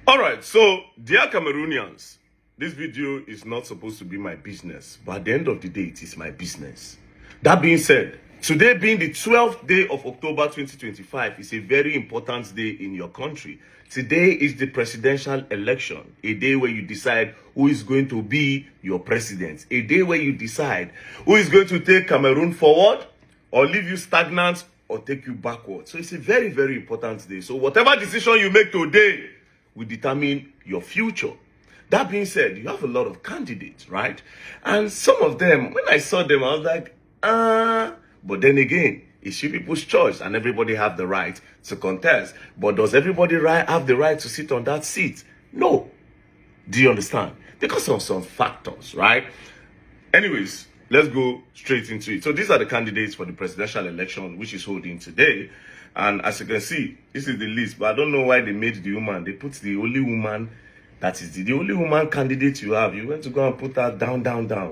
All right, so dear Cameroonians, this video is not supposed to be my business, but at the end of the day, it is my business. That being said, today being the 12th day of October 2025 is a very important day in your country. Today is the presidential election, a day where you decide who is going to be your president, a day where you decide who is going to take Cameroon forward or leave you stagnant or take you backward. So it's a very, very important day. So whatever decision you make today will determine your future. That being said, you have a lot of candidates, right? And some of them, when I saw them, I was like, but then again, it's you people's choice and everybody have the right to contest. But does everybody have the right to sit on that seat? No. Do you understand? Because of some factors, right? Anyways, let's go straight into it. So these are the candidates for the presidential election, which is holding today. And as you can see, this is the list. But I don't know why they made the woman. They put the only woman, that is the only woman candidate you have. You went to go and put her down.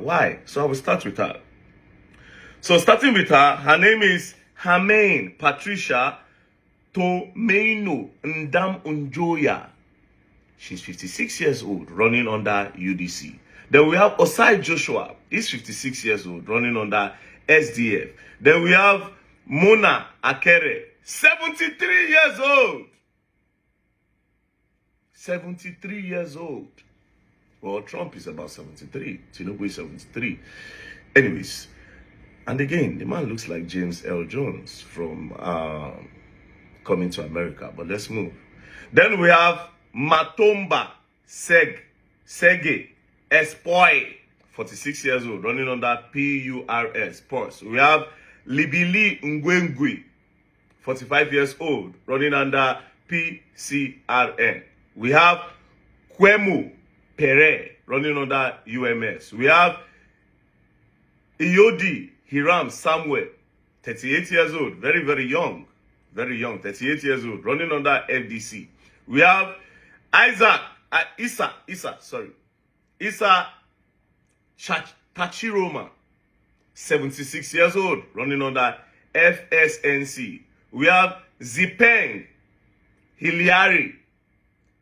Why? So I will start with her. So starting with her name is Hamain Patricia Tomeino Ndam Unjoya. She's 56 years old, running under UDC. Then we have Osai Joshua. He's 56 years old, running under SDF. Then we have Mona Akere, 73 years old. 73 years old. Well, Trump is about 73. Tinubu is 73. Anyways, and again, the man looks like James L. Jones from Coming to America. But let's move. Then we have Matomba Sege Espoy, 46 years old, running under PURS. We have Libili Ngwengwe, 45 years old, running under PCRN. We have Kwemu Pere, running under UMS. We have Iyodi Hiram Samuel, 38 years old, very, very young, 38 years old, running under FDC. We have Isa Tachiroma, 76 years old, running under FSNC. We have Zipeng Hiliari,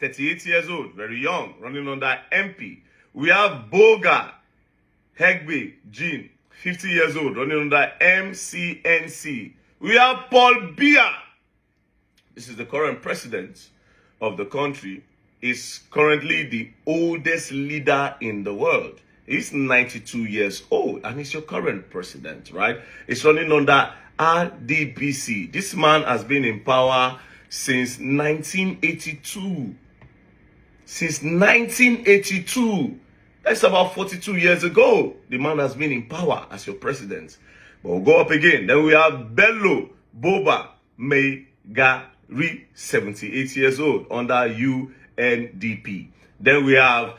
38 years old, very young, running under MP. We have Boga Hegbe Jean, 50 years old, running under MCNC. We have Paul Biya. This is the current president of the country. Is currently the oldest leader in the world. He's 92 years old and he's your current president, right? He's running under RDPC. This man has been in power since 1982. Since 1982. That's about 42 years ago. The man has been in power as your president. But we'll go up again. Then we have Bello Boba Megari, 78 years old, under UNDP. Then we have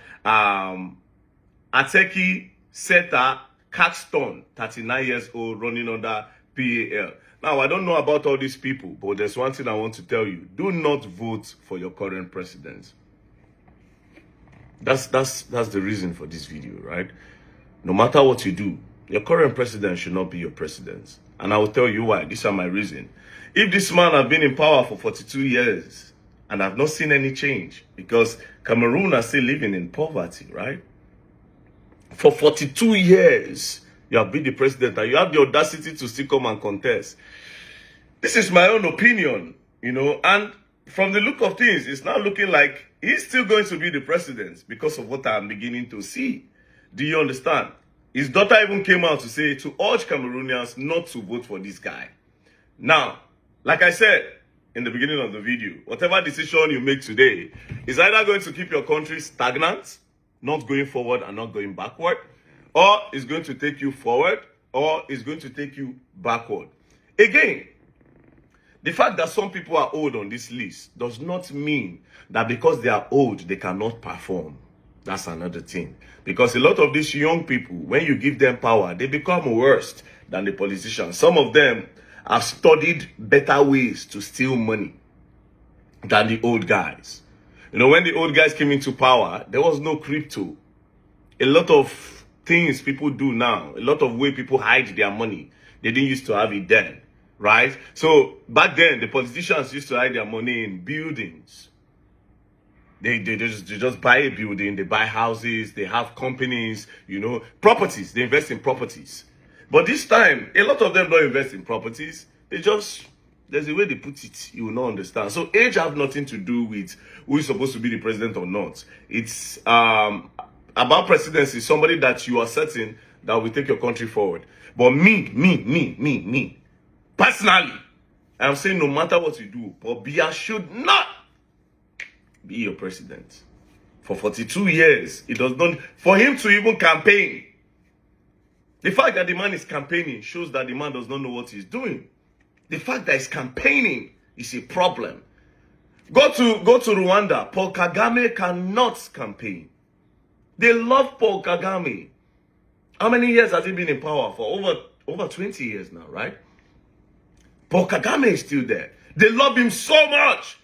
Ateki Seta Caxton, 39 years old, running under PAL. Now, I don't know about all these people, but there's one thing I want to tell you. Do not vote for your current president. That's the reason for this video, right? No matter what you do, your current president should not be your president. And I will tell you why. These are my reasons. If this man has been in power for 42 years and I've not seen any change, because Cameroon are still living in poverty, right? For 42 years, you have been the president and you have the audacity to still come and contest. This is my own opinion, you know, and from the look of things, it's now looking like he's still going to be the president because of what I'm beginning to see. Do you understand? His daughter even came out to say, to urge Cameroonians not to vote for this guy. Now, like I said in the beginning of the video, whatever decision you make today is either going to keep your country stagnant, not going forward and not going backward, or it's going to take you forward, or it's going to take you backward. Again, the fact that some people are old on this list does not mean that because they are old, they cannot perform. That's another thing. Because a lot of these young people, when you give them power, they become worse than the politicians. Some of them have studied better ways to steal money than the old guys. You know, when the old guys came into power, there was no crypto. A lot of things people do now, a lot of way people hide their money, they didn't used to have it then. Right? So back then, the politicians used to hide their money in buildings. They just buy a building, they buy houses, they have companies, properties. They invest in properties. But this time, a lot of them don't invest in properties. There's a way they put it, you will not understand. So age have nothing to do with who is supposed to be the president or not. It's about presidency, somebody that you are certain that will take your country forward. But me, personally, I'm saying no matter what you do, Paul Biya should not be your president. For 42 years, it does not, for him to even campaign. The fact that the man is campaigning shows that the man does not know what he's doing. The fact that he's campaigning is a problem. Go to Rwanda. Paul Kagame cannot campaign. They love Paul Kagame. How many years has he been in power? For over 20 years now, right? Paul Kagame is still there. They love him so much.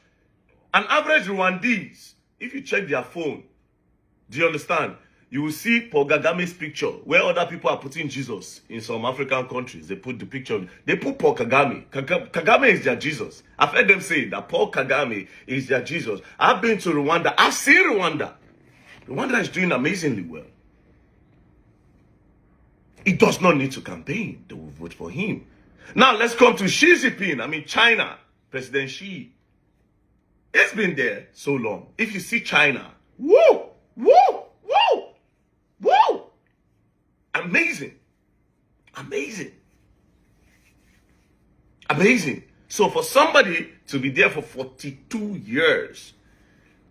An average Rwandese, if you check their phone, do you understand? You will see Paul Kagame's picture where other people are putting Jesus in some African countries. They put the picture, they put Paul Kagame. Kagame is their Jesus. I've heard them say that Paul Kagame is their Jesus. I've been to Rwanda. I've seen Rwanda. Rwanda is doing amazingly well. He does not need to campaign. They will vote for him. Now let's come to Xi Jinping. China. President Xi. It's been there so long. If you see China, woo! Amazing. So for somebody to be there for 42 years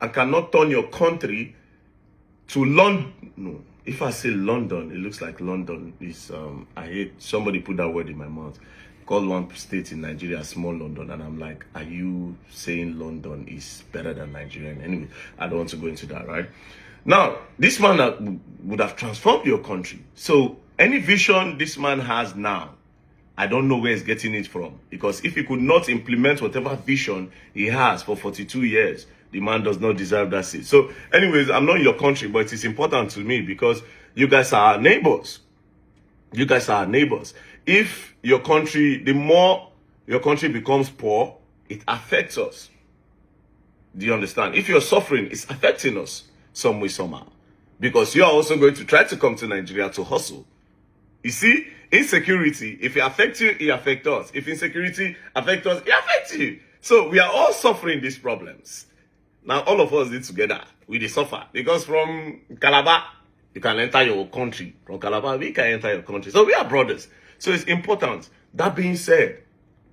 and cannot turn your country to London, no, if I say London, it looks like London is, I hate, somebody put that word in my mouth, called one state in Nigeria small London, and I'm like, are you saying London is better than Nigerian? Anyway, I don't want to go into that, right? Now, this man would have transformed your country. So any vision this man has now, I don't know where he's getting it from. Because if he could not implement whatever vision he has for 42 years, the man does not deserve that seat. So anyways, I'm not in your country, but it is important to me because you guys are our neighbors. You guys are our neighbors. If your country, the more your country becomes poor, it affects us. Do you understand? If you're suffering, it's affecting us some way, somehow. Because you are also going to try to come to Nigeria to hustle. You see, insecurity, if it affects you, it affects us. If insecurity affects us, it affects you. So we are all suffering these problems. Now, all of us live together. We suffer. Because from Calabar, you can enter your country. From Calabar, we can enter your country. So we are brothers. So it's important. That being said,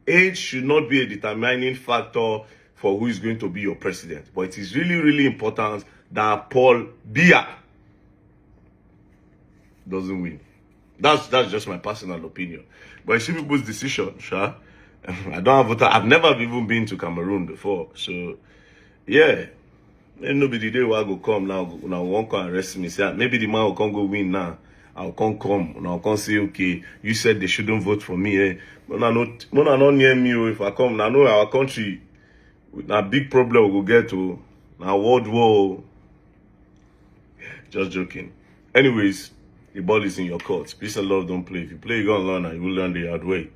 age should not be a determining factor for who is going to be your president. But it is really, really important that Paul Biya doesn't win. That's just my personal opinion. But it's people's decision, sure. I don't have voter. I've never even been to Cameroon before. So, yeah. Then nobody there will go come now. Now won't come arrest me. Say, maybe the man will come go win now. I'll come. And I'll come say, okay, you said they shouldn't vote for me. Eh? But I not near me. If I come, I know our country, a big problem we'll get to. Now world war. Just joking. Anyways, the ball is in your court. Peace and love, don't play. If you play, you're going to learn and you will learn the hard way.